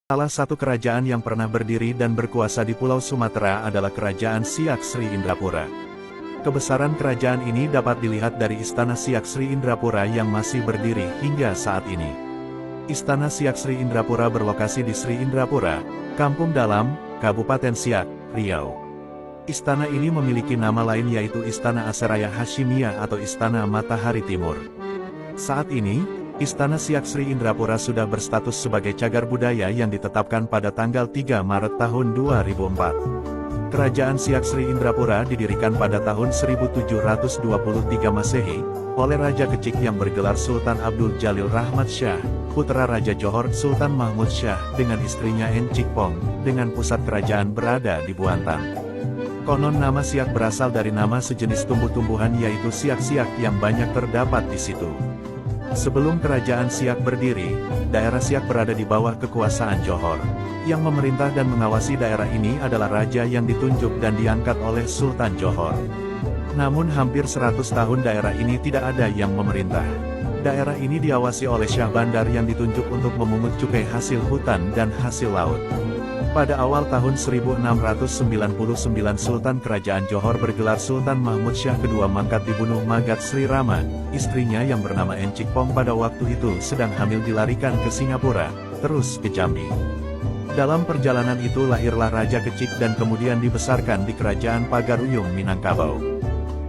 Salah satu kerajaan yang pernah berdiri dan berkuasa di Pulau Sumatera adalah Kerajaan Siak Sri Indrapura. Kebesaran kerajaan ini dapat dilihat dari Istana Siak Sri Indrapura yang masih berdiri hingga saat ini. Istana Siak Sri Indrapura berlokasi di Sri Indrapura, Kampung Dalam, Kabupaten Siak, Riau. Istana ini memiliki nama lain yaitu Istana Aseraya Hashimiyah atau Istana Matahari Timur. Saat ini, Istana Siak Sri Indrapura sudah berstatus sebagai cagar budaya yang ditetapkan pada tanggal 3 Maret tahun 2004. Kerajaan Siak Sri Indrapura didirikan pada tahun 1723 Masehi, oleh Raja Kecik yang bergelar Sultan Abdul Jalil Rahmat Shah, putra Raja Johor Sultan Mahmud Shah dengan istrinya Encik Pong, dengan pusat kerajaan berada di Buantan. Konon nama Siak berasal dari nama sejenis tumbuh-tumbuhan yaitu siak-siak yang banyak terdapat di situ. Sebelum kerajaan Siak berdiri, daerah Siak berada di bawah kekuasaan Johor. Yang memerintah dan mengawasi daerah ini adalah raja yang ditunjuk dan diangkat oleh Sultan Johor. Namun hampir 100 tahun daerah ini tidak ada yang memerintah. Daerah ini diawasi oleh Syah Bandar yang ditunjuk untuk memungut cukai hasil hutan dan hasil laut. Pada awal tahun 1699 Sultan Kerajaan Johor bergelar Sultan Mahmud Shah II mangkat dibunuh Magat Sri Rama, istrinya yang bernama Encik Pong pada waktu itu sedang hamil dilarikan ke Singapura, terus ke Jambi. Dalam perjalanan itu lahirlah Raja Kecik dan kemudian dibesarkan di Kerajaan Pagaruyung Minangkabau.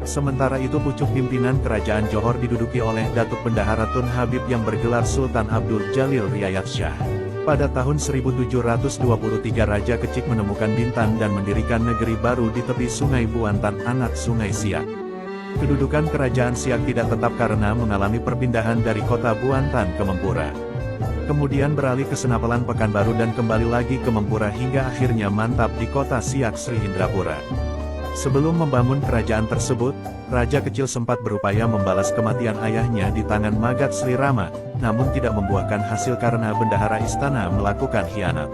Sementara itu pucuk pimpinan Kerajaan Johor diduduki oleh Datuk Bendahara Tun Habib yang bergelar Sultan Abdul Jalil Riayat Shah. Pada tahun 1723 Raja Kecik menemukan Bintan dan mendirikan negeri baru di tepi Sungai Buantan anak Sungai Siak. Kedudukan Kerajaan Siak tidak tetap karena mengalami perpindahan dari kota Buantan ke Mempura. Kemudian beralih ke Senapelan Pekanbaru dan kembali lagi ke Mempura hingga akhirnya mantap di kota Siak Sri Indrapura. Sebelum membangun kerajaan tersebut, Raja Kecil sempat berupaya membalas kematian ayahnya di tangan Magat Sri Rama, namun tidak membuahkan hasil karena bendahara istana melakukan khianat.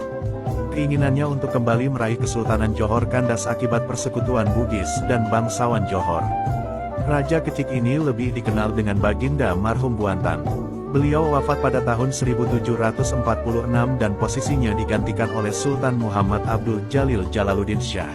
Keinginannya untuk kembali meraih Kesultanan Johor kandas akibat persekutuan Bugis dan bangsawan Johor. Raja Kecik ini lebih dikenal dengan Baginda Marhum Buantan. Beliau wafat pada tahun 1746 dan posisinya digantikan oleh Sultan Muhammad Abdul Jalil Jalaluddin Shah.